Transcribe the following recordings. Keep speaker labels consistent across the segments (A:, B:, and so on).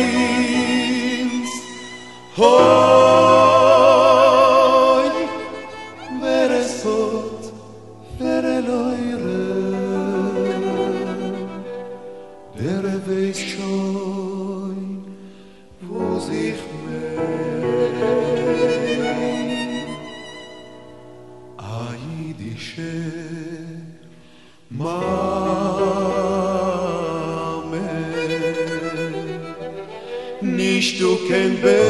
A: means. Hoy veresot vereloire der weiß schon wo sich mein aidische Mame nicht du kein besseres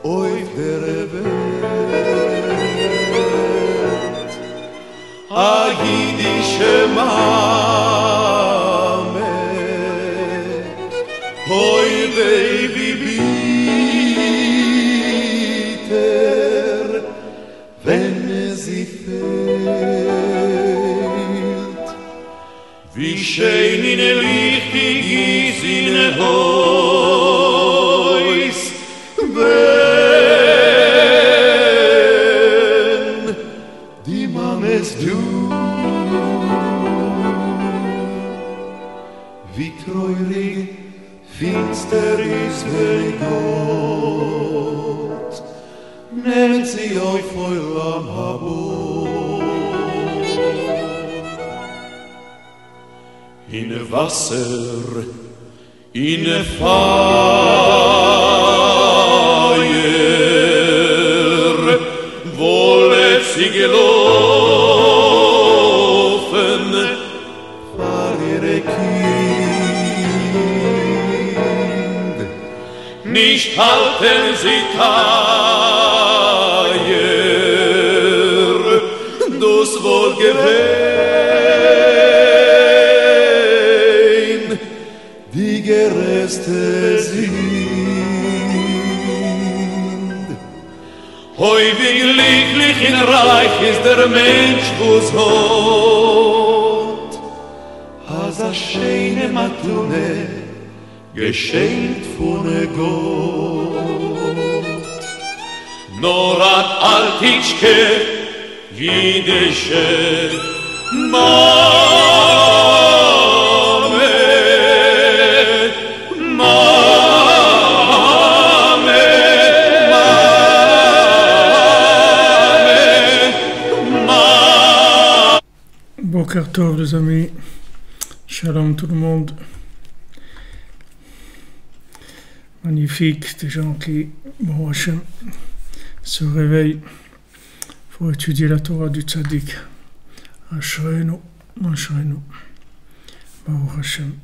A: auf der Welt aidische Mame hoi baby bitter wenn sie fehlt wie schön in lichtig ist in Heus wenn die Mames du wie treurig finster ist bei Gott nehmt sie euch voll am Habot in Wasser in Feuer wollet sie gelaufen war ihre Kind nicht halten sie Teier das wohl gewähn die Gereste sind hoi wie glücklich in Reich ist der Mensch wo's hat als a schöne Matune geschenkt von Gott nur an altitschke jüdische Mame Mame Mame
B: Boker Tov les amis, shalom tout le monde. Magnifique, des gens qui, bon Hachem, se réveillent pour étudier la Torah du Tzaddik. Ashreinu, Ashreinu. Baruch Hashem.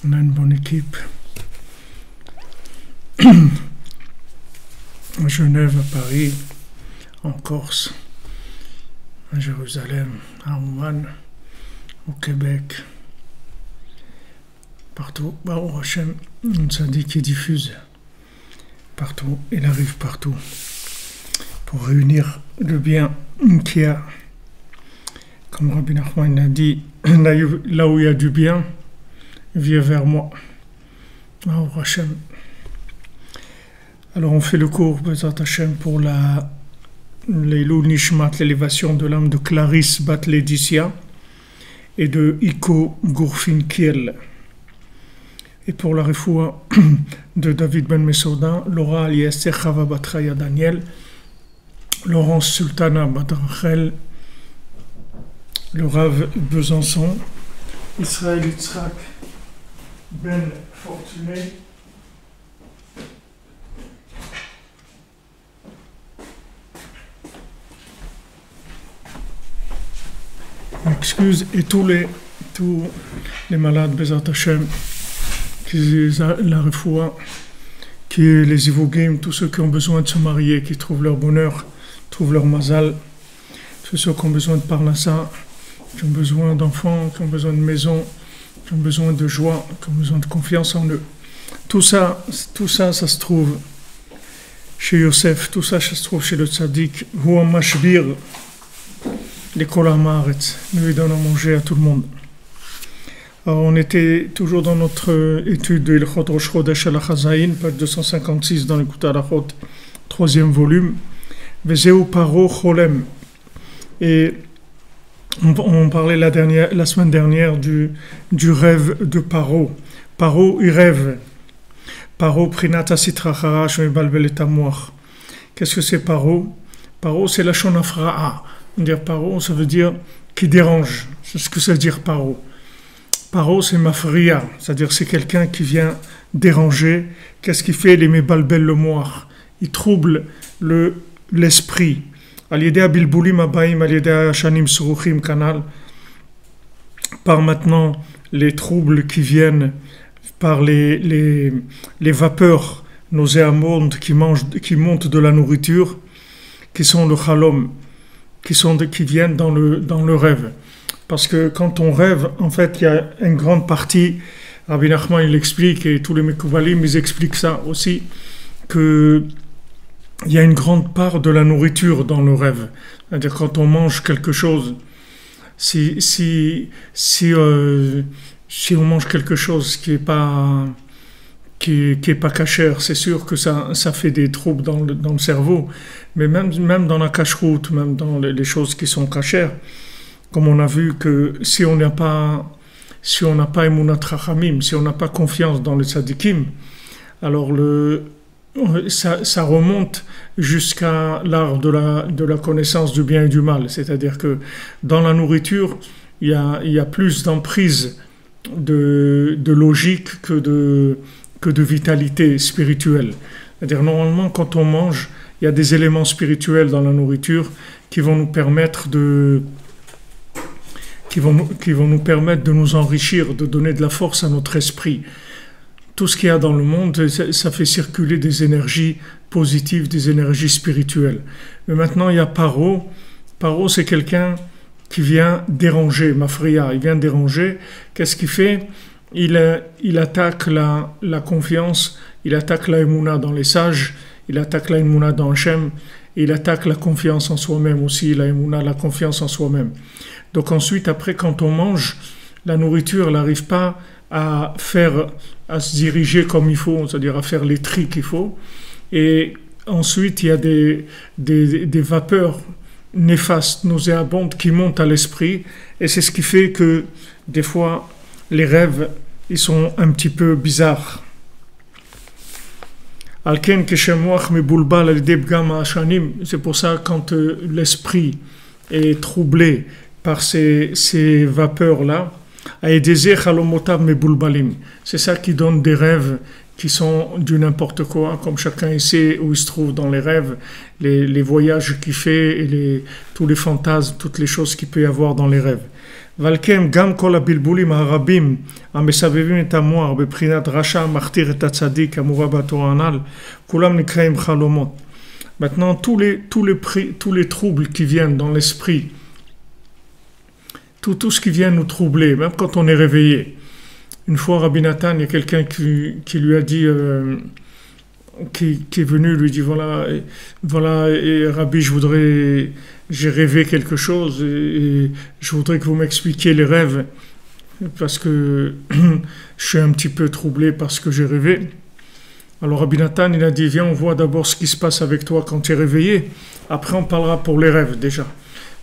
B: On a une bonne équipe. À Genève, à Paris, en Corse, à Jérusalem, à Ouman, au Québec. Partout, Baruch Hashem, un tzaddik qui diffuse partout, il arrive partout pour réunir le bien qu'il y a. Comme Rabbi Nachman a dit, là où il y a du bien, viens vers moi. Baruch Hashem. Alors on fait le cours Bezat Hashem pour l'Eilul Nishmat, l'élévation de l'âme de Clarisse Bat Laetitia et de Iko Gourfin Kiel. Et pour la refoua de David Ben Mesouda, Laura Aliester Chava Batraya Daniel, Laurence Sultana Badrachel, le Rav Besançon, Israël Yitzhak Ben Fortuné, excuse, et tous les malades Bezat Hashem, la refoua, qui est les Ivogim, tous ceux qui ont besoin de se marier, qui trouvent leur bonheur, trouvent leur mazal, tous ceux qui ont besoin de parnassa, qui ont besoin d'enfants, qui ont besoin de maison, qui ont besoin de joie, qui ont besoin de confiance en eux. Tout ça, ça se trouve chez Yosef, tout ça se trouve chez le tzaddik, Huam Mashbir, l'école Amaretz, nous lui donne à manger à tout le monde. Alors, on était toujours dans notre étude de Ilchot Rosh Chodesh al Chazaïn, page 256 dans l'écoute à la Chot, 3e volume. Vezeu Paro Cholem. Et On parlait la semaine dernière du rêve de Paro. Paro, il rêve. Paro, prinata sitrachara, shmebalbel et amour. Qu'est-ce que c'est Paro? Paro, c'est la shonafra'a. Paro, ça veut dire qui dérange. C'est ce que ça veut dire Paro. Paro, c'est mafria, c'est-à-dire c'est quelqu'un qui vient déranger. Qu'est-ce qu'il fait? Les mebalbel le moir. Il trouble l'esprit. Al-yedea bilbulim abaim, al-yedea shanim suruchim kanal. Par maintenant les troubles qui viennent par les vapeurs nauséabondes qui montent de la nourriture, qui sont le chalom, qui viennent dans le rêve. Parce que quand on rêve, en fait, il y a une grande partie, Rabbi Nachman il explique, et tous les Mekouvalim ils expliquent ça aussi, que il y a une grande part de la nourriture dans le rêve. C'est-à-dire quand on mange quelque chose, si on mange quelque chose qui est pas cachère, c'est sûr que ça fait des troubles dans le cerveau. Mais même dans la cacheroute, même dans les choses qui sont cachères, comme on a vu que si on n'a pas emunat rachamim, si on n'a pas confiance dans les tzadikim, alors ça remonte jusqu'à l'art de la connaissance du bien et du mal. C'est-à-dire que dans la nourriture, il y a plus d'emprise de logique que de vitalité spirituelle. C'est-à-dire normalement quand on mange, il y a des éléments spirituels dans la nourriture qui vont nous permettre de nous enrichir, de donner de la force à notre esprit. Tout ce qu'il y a dans le monde, ça fait circuler des énergies positives, des énergies spirituelles. Mais maintenant, il y a Paro. Paro, c'est quelqu'un qui vient déranger, Mafria, il vient déranger. Qu'est-ce qu'il fait? Il attaque la confiance, il attaque la émouna dans les sages, il attaque la émouna dans Hachem, il attaque la confiance en soi-même aussi, la émouna, la confiance en soi-même. Donc ensuite, après, quand on mange, la nourriture n'arrive pas à se diriger comme il faut, c'est-à-dire à faire les tris qu'il faut. Et ensuite, il y a des vapeurs néfastes, nauséabondes qui montent à l'esprit. Et c'est ce qui fait que, des fois, les rêves, ils sont un petit peu bizarres. C'est pour ça, quand l'esprit est troublé par ces vapeurs-là, c'est ça qui donne des rêves qui sont du n'importe quoi, comme chacun sait où il se trouve dans les rêves, les voyages qu'il fait et tous les fantasmes, toutes les choses qu'il peut y avoir dans les rêves. Maintenant, tous les troubles qui viennent dans l'esprit, tout ce qui vient nous troubler, même quand on est réveillé. Une fois, Rabbi Nathan, il y a quelqu'un qui lui a dit, qui est venu, lui dit, voilà, et Rabbi, j'ai rêvé quelque chose, et je voudrais que vous m'expliquiez les rêves, parce que je suis un petit peu troublé par ce que j'ai rêvé. Alors Rabbi Nathan, il a dit, viens, on voit d'abord ce qui se passe avec toi quand tu es réveillé, après on parlera pour les rêves déjà.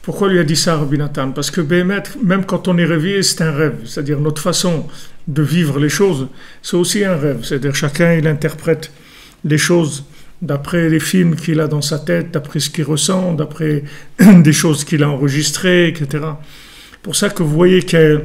B: Pourquoi lui a dit ça, Rabbi Nathan? Parce que même quand on est réveillé, c'est un rêve. C'est-à-dire notre façon de vivre les choses, c'est aussi un rêve. C'est-à-dire chacun, il interprète les choses d'après les films qu'il a dans sa tête, d'après ce qu'il ressent, d'après des choses qu'il a enregistrées, etc. Pour ça que vous voyez que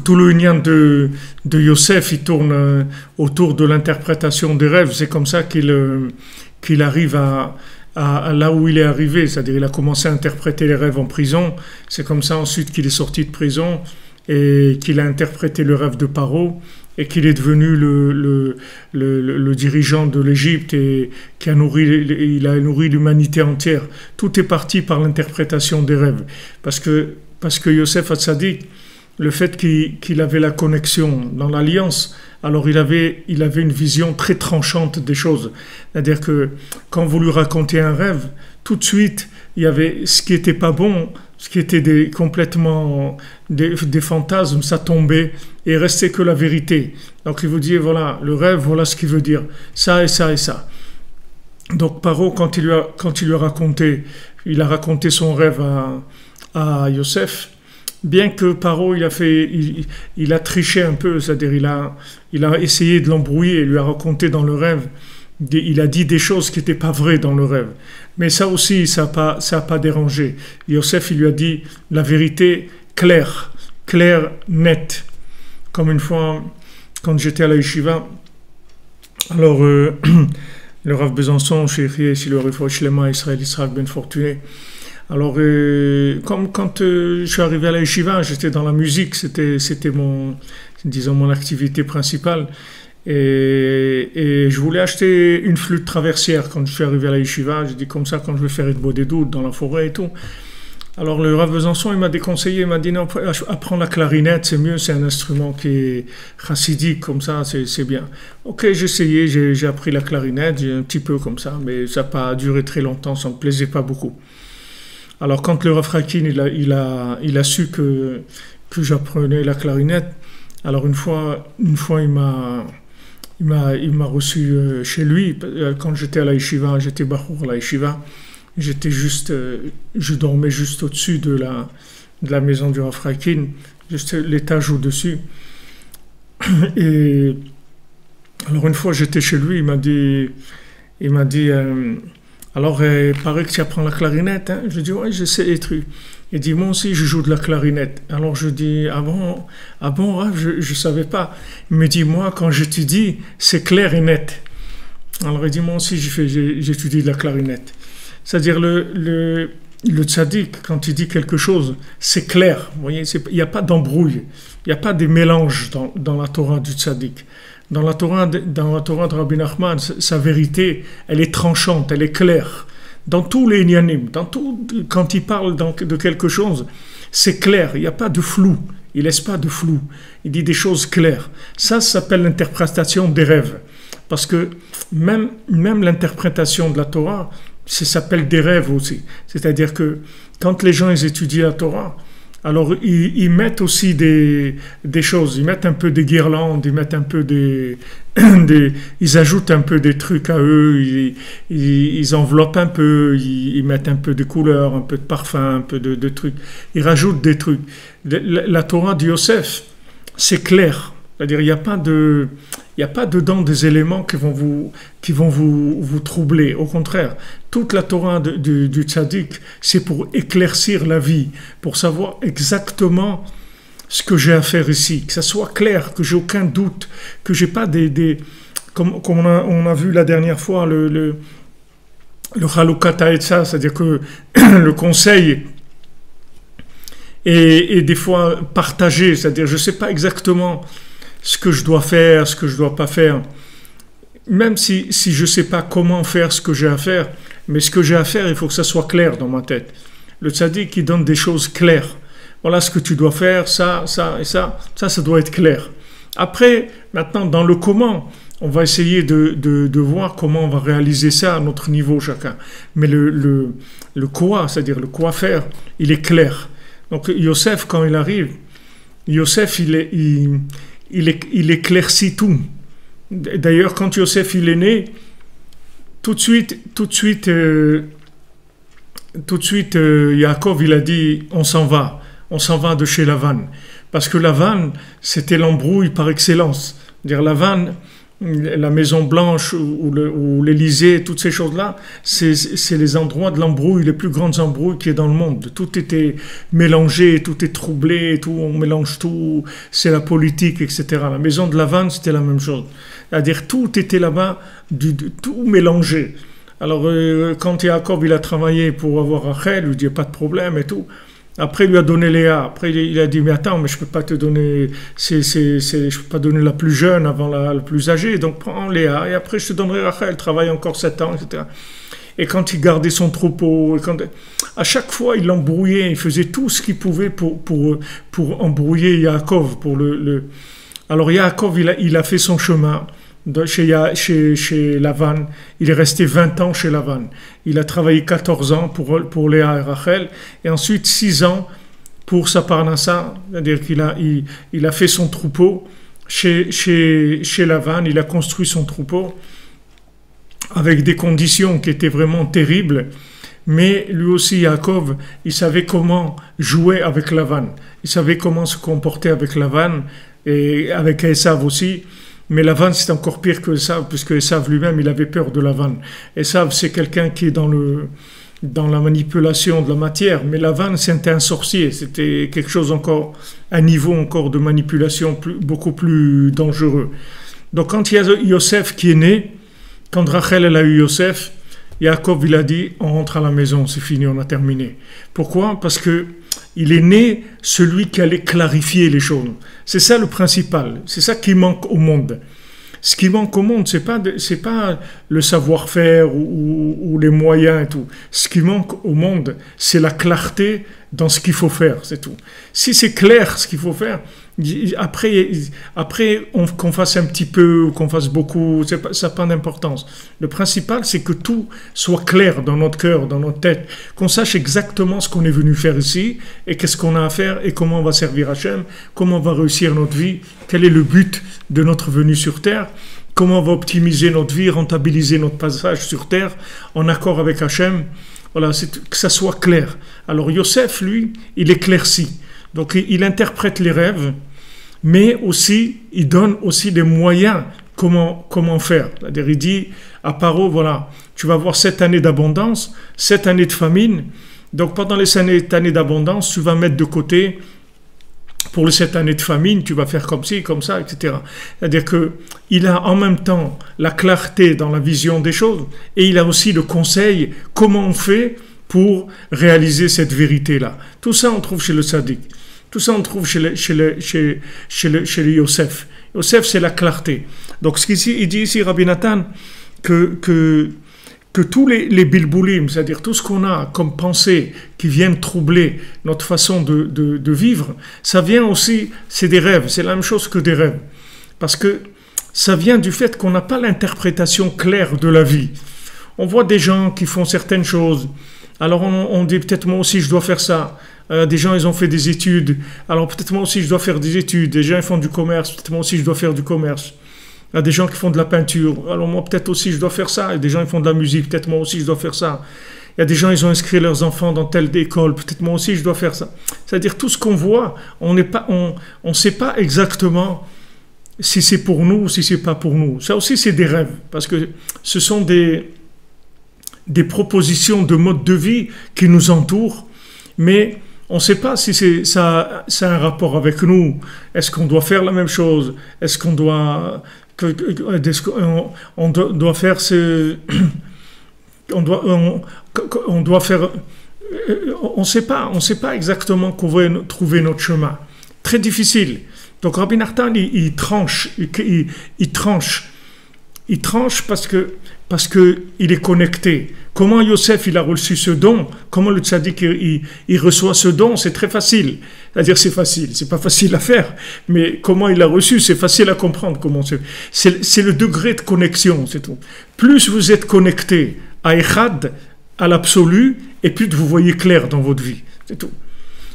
B: tout le lien de Yosef, il tourne autour de l'interprétation des rêves. C'est comme ça qu'il arrive à là où il est arrivé, c'est-à-dire il a commencé à interpréter les rêves en prison, c'est comme ça ensuite qu'il est sorti de prison et qu'il a interprété le rêve de Paro et qu'il est devenu le dirigeant de l'Égypte et il a nourri l'humanité entière. Tout est parti par l'interprétation des rêves, parce que Yosef Hatzadik, le fait qu'il avait la connexion dans l'alliance, alors il avait une vision très tranchante des choses. C'est-à-dire que quand vous lui racontez un rêve, tout de suite, il y avait ce qui n'était pas bon, ce qui était complètement des fantasmes, ça tombait et il restait que la vérité. Donc il vous dit, voilà, le rêve, voilà ce qu'il veut dire, ça et ça et ça. Donc Paro, quand il lui a raconté, il a raconté son rêve à Yosef, bien que Paro il a triché un peu, c'est-à-dire il a essayé de l'embrouiller, il lui a raconté dans le rêve, il a dit des choses qui n'étaient pas vraies dans le rêve. Mais ça aussi, ça a pas dérangé. Yosef, il lui a dit la vérité claire, nette. Comme une fois, quand j'étais à la yeshiva, alors le Rav Besançon, chéri, si le Refoua Shlema, Israël Ben Fortuné. Alors, quand je suis arrivé à la yeshiva, j'étais dans la musique, c'était mon activité principale. Et je voulais acheter une flûte traversière quand je suis arrivé à la yeshiva. J'ai dit comme ça, quand je vais faire une bodé doute dans la forêt et tout. Alors le Rav Besançon, il m'a déconseillé, il m'a dit non, apprends la clarinette, c'est mieux, c'est un instrument qui est chassidique, comme ça, c'est bien. Ok, j'ai essayé, j'ai appris la clarinette, un petit peu comme ça, mais ça n'a pas duré très longtemps, ça ne me plaisait pas beaucoup. Alors quand le Rav Rakin, il a su que j'apprenais la clarinette, alors une fois il m'a reçu chez lui, quand j'étais à la yeshiva, j'étais bachour à la yeshiva, je dormais juste au-dessus de la maison du Rav Rakin, juste l'étage au-dessus. Et alors une fois j'étais chez lui, il m'a dit alors il paraît que tu apprends la clarinette, hein? Je dis ouais, j'essaie des trucs. Il dit moi aussi je joue de la clarinette. Alors je dis ah bon Rav, je savais pas. Il me dit moi quand j'étudie c'est clair et net. Alors il dit moi aussi j'étudie de la clarinette. C'est-à-dire le tzaddik, quand il dit quelque chose, c'est clair. Vous voyez, il n'y a pas d'embrouille, il n'y a pas de mélange dans la Torah du tzaddik. Dans la Torah de Rabbi Nachman, sa vérité, elle est tranchante, elle est claire. Dans tous les inyanim, quand il parle de quelque chose, c'est clair, il n'y a pas de flou. Il ne laisse pas de flou. Il dit des choses claires. Ça s'appelle l'interprétation des rêves. Parce que même l'interprétation de la Torah, ça s'appelle des rêves aussi. C'est-à-dire que quand les gens ils étudient la Torah, alors ils mettent aussi des choses, ils mettent un peu des guirlandes, ils mettent un peu ils ajoutent un peu des trucs à eux, ils enveloppent un peu, ils mettent un peu de couleurs, un peu de parfum, un peu de trucs. Ils rajoutent des trucs. La Torah de Yosef, c'est clair. C'est-à-dire il n'y a pas dedans des éléments qui vont vous troubler. Au contraire, toute la Torah du tzaddik, c'est pour éclaircir la vie, pour savoir exactement ce que j'ai à faire ici, que ça soit clair, que j'ai aucun doute, que j'ai pas comme on a vu la dernière fois le Chalukat Ha'etzah, c'est-à-dire que le conseil est des fois partagé, c'est-à-dire je sais pas exactement ce que je dois faire, ce que je dois pas faire. Même si je sais pas comment faire ce que j'ai à faire, mais ce que j'ai à faire, il faut que ça soit clair dans ma tête. Le tzaddik qui donne des choses claires. Voilà ce que tu dois faire, ça et ça doit être clair. Après, maintenant, dans le comment, on va essayer de voir comment on va réaliser ça à notre niveau chacun. Mais le quoi, c'est-à-dire le quoi faire, il est clair. Donc Yosef, quand il arrive, Yosef, il éclaircit tout. D'ailleurs, quand Yosef il est né, tout de suite, Yaakov il a dit on s'en va de chez Lavan, parce que Lavan c'était l'embrouille par excellence. Dire Lavan, la Maison Blanche ou l'Élysée, toutes ces choses-là, c'est les endroits de l'embrouille, les plus grandes embrouilles qu'il y a dans le monde. Tout était mélangé, tout est troublé, tout, on mélange tout, c'est la politique, etc. La maison de Lavan, c'était la même chose. C'est-à-dire tout était là-bas, tout mélangé. Alors quand Yaakov il a travaillé pour avoir Rachel, il lui dit pas de problème et tout. Après, il lui a donné Léa. Après, il a dit, mais attends, mais je peux pas te donner, je peux pas donner la plus jeune avant la plus âgée. Donc, prends Léa. Et après, je te donnerai Rachel. Elle travaille encore 7 ans, etc. Et quand il gardait son troupeau, à chaque fois, il l'embrouillait. Il faisait tout ce qu'il pouvait pour embrouiller Yaakov. Alors, Yaakov, il a fait son chemin. Chez Lavan, il est resté 20 ans chez Lavan. Il a travaillé 14 ans pour Léa et Rachel, et ensuite 6 ans pour sa parnassa, c'est-à-dire qu'il a fait son troupeau chez Lavan, il a construit son troupeau avec des conditions qui étaient vraiment terribles, mais lui aussi, Yaakov, il savait comment jouer avec Lavan. Il savait comment se comporter avec Lavan et avec Esav aussi. Mais Lavan, c'est encore pire que Esav, puisque Esav lui-même, il avait peur de Lavan. Esav, c'est quelqu'un qui est dans la manipulation de la matière, mais Lavan, c'était un sorcier. C'était quelque chose encore, un niveau encore de manipulation beaucoup plus dangereux. Donc quand il y a Yosef qui est né, quand Rachel elle a eu Yosef, Yaakov il a dit on rentre à la maison, c'est fini, on a terminé. Pourquoi? Parce que il est né celui qui allait clarifier les choses. C'est ça le principal, c'est ça qui manque au monde. Ce qui manque au monde, c'est pas le savoir-faire ou les moyens et tout. Ce qui manque au monde, c'est la clarté dans ce qu'il faut faire, c'est tout. Si c'est clair ce qu'il faut faire, après qu'on fasse un petit peu ou qu'on fasse beaucoup, ça n'a pas d'importance. Le principal, c'est que tout soit clair dans notre cœur, dans notre tête, qu'on sache exactement ce qu'on est venu faire ici et qu'est-ce qu'on a à faire et comment on va servir Hachem, comment on va réussir notre vie, quel est le but de notre venue sur terre, comment on va optimiser notre vie, rentabiliser notre passage sur terre en accord avec Hachem. Voilà, que ça soit clair. Alors Yosef, lui, il éclaircit. Donc il interprète les rêves, mais aussi, il donne aussi des moyens comment faire. C'est-à-dire, il dit à Paro, voilà, tu vas avoir 7 années d'abondance, 7 années de famine. Donc pendant les 7 années d'abondance, tu vas mettre de côté, pour les 7 années de famine, tu vas faire comme ci, comme ça, etc. C'est-à-dire qu'il a en même temps la clarté dans la vision des choses, et il a aussi le conseil, comment on fait pour réaliser cette vérité-là. Tout ça, on trouve chez le Sadiq. Tout ça, on trouve chez le Yosef. Yosef, c'est la clarté. Donc, il dit ici, Rabbi Nathan, que tous les bilboulim, c'est-à-dire tout ce qu'on a comme pensée qui viennent troubler notre façon de vivre, ça vient aussi, c'est des rêves, c'est la même chose que des rêves. Parce que ça vient du fait qu'on n'a pas l'interprétation claire de la vie. On voit des gens qui font certaines choses, alors on dit peut-être moi aussi je dois faire ça. Des gens ils ont fait des études, alors peut-être moi aussi je dois faire des études. Des gens ils font du commerce, peut-être moi aussi je dois faire du commerce. Il y a des gens qui font de la peinture, alors moi peut-être aussi je dois faire ça. Il y a des gens qui font de la musique, peut-être moi aussi je dois faire ça. Il y a des gens ils ont inscrit leurs enfants dans telle école, peut-être moi aussi je dois faire ça. C'est-à-dire tout ce qu'on voit, on sait pas exactement si c'est pour nous ou si c'est pas pour nous. Ça aussi c'est des rêves, parce que ce sont des propositions de mode de vie qui nous entourent, mais on ne sait pas si ça a un rapport avec nous. Est-ce qu'on doit faire la même chose? Est-ce qu'on doit faire on doit faire, on ne sait pas exactement qu'on va trouver notre chemin. Très difficile. Donc Rabbi Nathan, il tranche parce que il est connecté. Comment Yosef il a reçu ce don? Comment le tzaddik il reçoit ce don? C'est très facile. C'est-à-dire c'est facile, c'est pas facile à faire, mais comment il l'a reçu, c'est facile à comprendre. C'est le degré de connexion, c'est tout. Plus vous êtes connecté à Echad, à l'absolu, et plus vous voyez clair dans votre vie, c'est tout.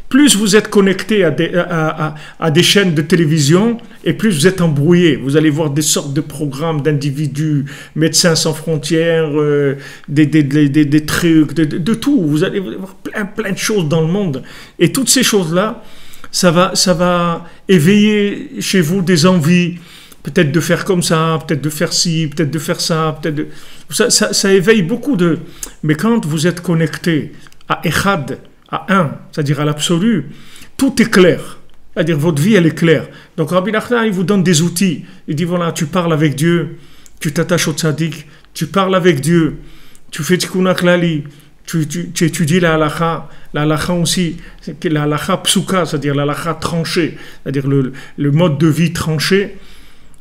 B: Plus vous êtes connecté à des chaînes de télévision, et plus vous êtes embrouillé. Vous allez voir des sortes de programmes d'individus, Médecins sans frontières, des trucs, de tout. Vous allez voir plein de choses dans le monde. Et toutes ces choses-là, ça va éveiller chez vous des envies, peut-être de faire comme ça, peut-être de faire ci, peut-être de faire ça, ça éveille beaucoup de... Mais quand vous êtes connecté à Echad, à un, c'est-à-dire à l'absolu, tout est clair. C'est-à-dire votre vie, elle est claire. Donc Rabbi Nachman, il vous donne des outils. Il dit, voilà, tu parles avec Dieu, tu t'attaches au tzaddik, tu parles avec Dieu, tu fais tikkun klali, tu étudies la halakha aussi, la halakha psuka, c'est-à-dire la halakha tranchée, c'est-à-dire le mode de vie tranché,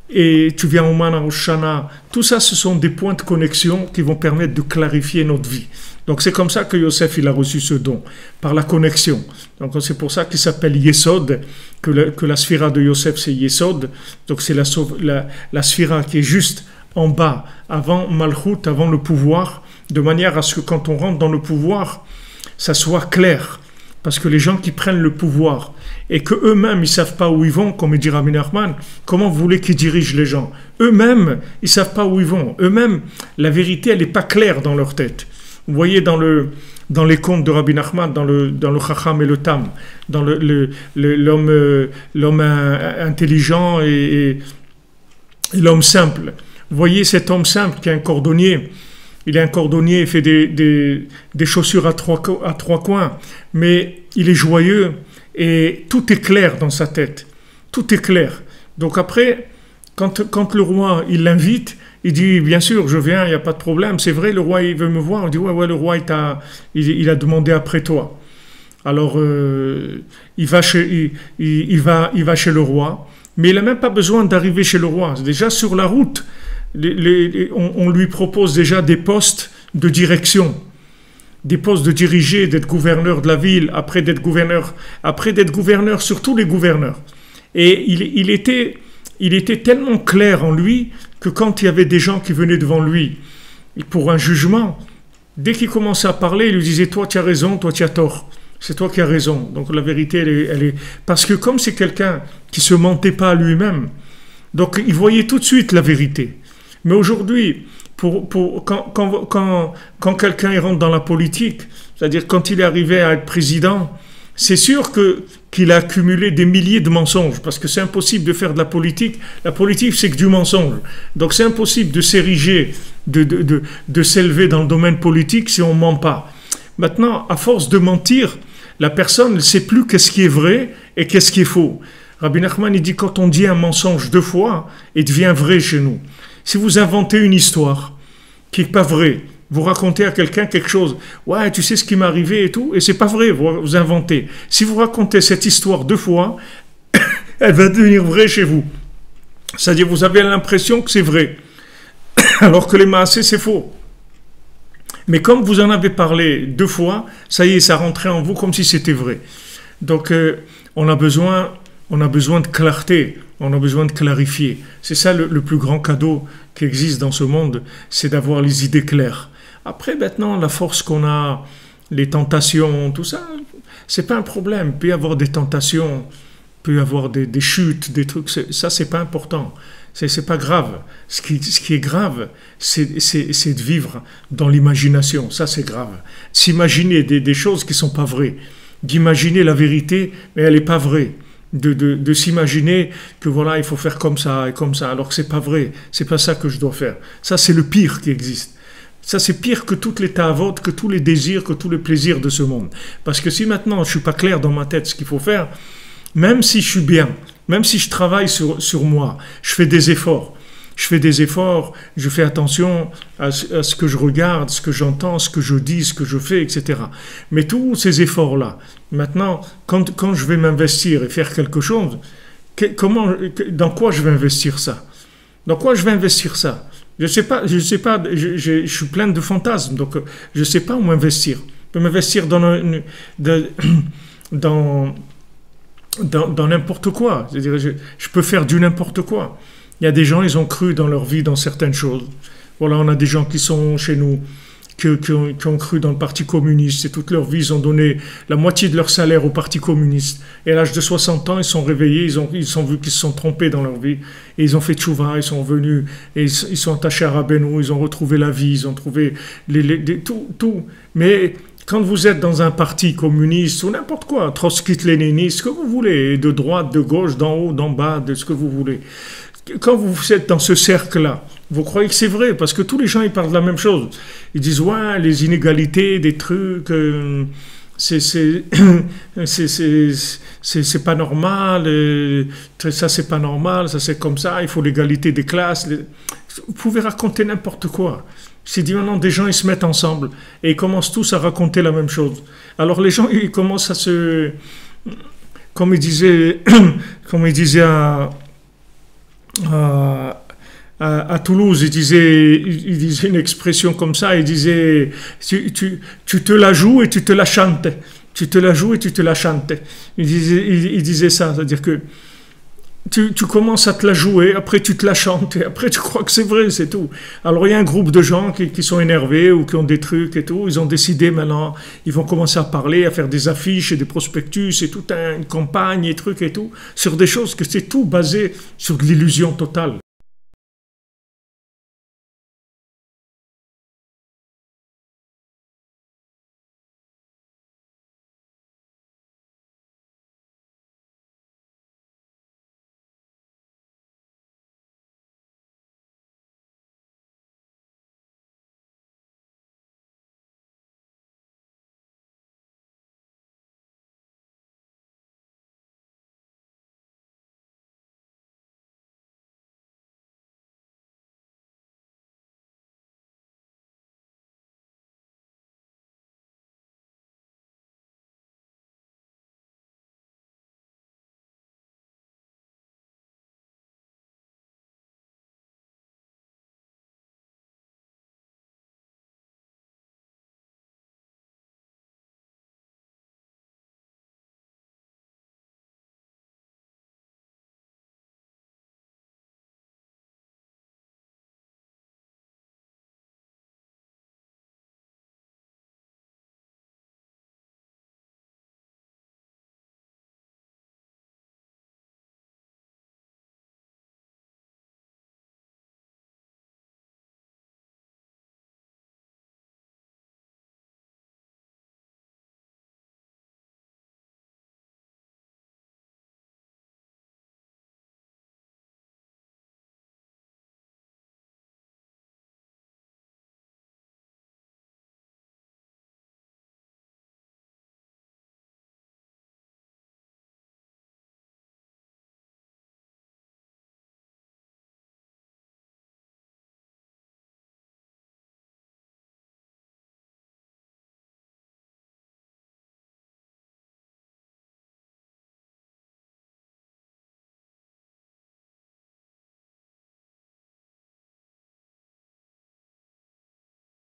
B: et tu viens au Mana Hoshana. Tout ça, ce sont des points de connexion qui vont permettre de clarifier notre vie. Donc c'est comme ça que Yosef il a reçu ce don, par la connexion. Donc c'est pour ça qu'il s'appelle Yesod, que la sphira de Yosef c'est Yesod. Donc c'est la sphira qui est juste en bas, avant Malchut, avant le pouvoir, de manière à ce que quand on rentre dans le pouvoir, ça soit clair. Parce que les gens qui prennent le pouvoir et qu'eux-mêmes, ils ne savent pas où ils vont, comme dit Rabbi Nachman, comment vous voulez qu'ils dirigent les gens? Eux-mêmes, ils ne savent pas où ils vont. Eux-mêmes, la vérité, elle n'est pas claire dans leur tête. Vous voyez dans le dans les contes de Rabbi Nachman, dans le Chacham et le Tam, dans l'homme intelligent et l'homme simple. Vous voyez cet homme simple qui est un cordonnier. Il est un cordonnier, il fait des chaussures à trois coins, mais il est joyeux et tout est clair dans sa tête. Tout est clair. Donc après, quand le roi il l'invite, il dit bien sûr je viens, il n'y a pas de problème. C'est vrai, le roi il veut me voir. On dit ouais le roi il a demandé après toi. Alors il va chez le roi, mais il n'a même pas besoin d'arriver chez le roi. Déjà sur la route, on lui propose déjà des postes de direction, des postes de diriger, d'être gouverneur de la ville, après d'être gouverneur sur tous les gouverneurs. Et il était tellement clair en lui que quand il y avait des gens qui venaient devant lui pour un jugement, dès qu'il commençait à parler, il lui disait toi tu as raison, toi tu as tort. C'est toi qui as raison. Donc la vérité, elle est... Parce que comme c'est quelqu'un qui se mentait pas à lui-même, donc il voyait tout de suite la vérité. Mais aujourd'hui, quand quelqu'un rentre dans la politique, c'est-à-dire quand il est arrivé à être président, c'est sûr qu'il a accumulé des milliers de mensonges, parce que c'est impossible de faire de la politique. La politique, c'est que du mensonge. Donc c'est impossible de s'ériger, de s'élever dans le domaine politique si on ne ment pas. Maintenant, à force de mentir, la personne ne sait plus qu'est-ce qui est vrai et qu'est-ce qui est faux. Rabbi Nachman, il dit, quand on dit un mensonge 2 fois, il devient vrai chez nous. Si vous inventez une histoire qui n'est pas vraie, vous racontez à quelqu'un quelque chose, ouais, tu sais ce qui m'est arrivé et tout, et c'est pas vrai, vous inventez. Si vous racontez cette histoire 2 fois, elle va devenir vraie chez vous. C'est-à-dire, vous avez l'impression que c'est vrai, alors que les maasés, c'est faux. Mais comme vous en avez parlé 2 fois, ça y est, ça rentrait en vous comme si c'était vrai. Donc, on a besoin de clarté, on a besoin de clarifier. C'est ça le plus grand cadeau qui existe dans ce monde, c'est d'avoir les idées claires. Après, maintenant, la force qu'on a, les tentations, tout ça, c'est pas un problème. Il peut y avoir des tentations, il peut y avoir des chutes, des trucs, ça, c'est pas important. C'est pas grave. Ce qui est grave, c'est de vivre dans l'imagination. Ça, c'est grave. S'imaginer des choses qui sont pas vraies. D'imaginer la vérité, mais elle n'est pas vraie. De s'imaginer que voilà, il faut faire comme ça et comme ça, alors que c'est pas vrai. C'est pas ça que je dois faire. Ça, c'est le pire qui existe. Ça, c'est pire que toutes les ta'avot, que tous les désirs, que tous les plaisirs de ce monde. Parce que si maintenant, je suis pas clair dans ma tête ce qu'il faut faire, même si je suis bien, même si je travaille sur moi, je fais des efforts, je fais attention à ce que je regarde, ce que j'entends, ce que je dis, ce que je fais, etc. Mais tous ces efforts-là, maintenant, quand je vais m'investir et faire quelque chose, dans quoi je vais investir ça? Dans quoi je vais investir ça? Je sais pas, je suis plein de fantasmes, donc je sais pas où m'investir. Je peux m'investir dans n'importe quoi. C'est-à-dire, je peux faire du n'importe quoi. Il y a des gens, ils ont cru dans leur vie dans certaines choses. Voilà, on a des gens qui sont chez nous, qui ont cru dans le Parti communiste, et toute leur vie, ils ont donné la moitié de leur salaire au Parti communiste. Et à l'âge de 60 ans, ils sont réveillés, ils ont vu qu'ils se sont trompés dans leur vie, et ils ont fait tchouva, ils sont venus, et ils sont attachés à Rabbeinu, ils ont retrouvé la vie, ils ont trouvé tout. Mais quand vous êtes dans un parti communiste, ou n'importe quoi, trotskiste, léniniste, ce que vous voulez, de droite, de gauche, d'en haut, d'en bas, de ce que vous voulez, quand vous êtes dans ce cercle-là, vous croyez que c'est vrai, parce que tous les gens, ils parlent de la même chose. Ils disent, ouais, les inégalités, des trucs, c'est pas normal, ça c'est pas normal, ça c'est comme ça, il faut l'égalité des classes. Vous pouvez raconter n'importe quoi. C'est dit maintenant, des gens, ils se mettent ensemble, et ils commencent tous à raconter la même chose. Alors les gens, ils commencent à se... Comme il disait à Toulouse, il disait une expression comme ça, il disait tu te la joues et tu te la chantes. Tu te la joues et tu te la chantes. Il disait ça, c'est-à-dire que tu commences à te la jouer, après tu te la chantes, et après tu crois que c'est vrai, c'est tout. Alors il y a un groupe de gens qui sont énervés ou qui ont des trucs et tout, ils ont décidé maintenant, ils vont commencer à parler, à faire des affiches et des prospectus et toute une campagne et trucs et tout, sur des choses que c'est tout basé sur de l'illusion totale.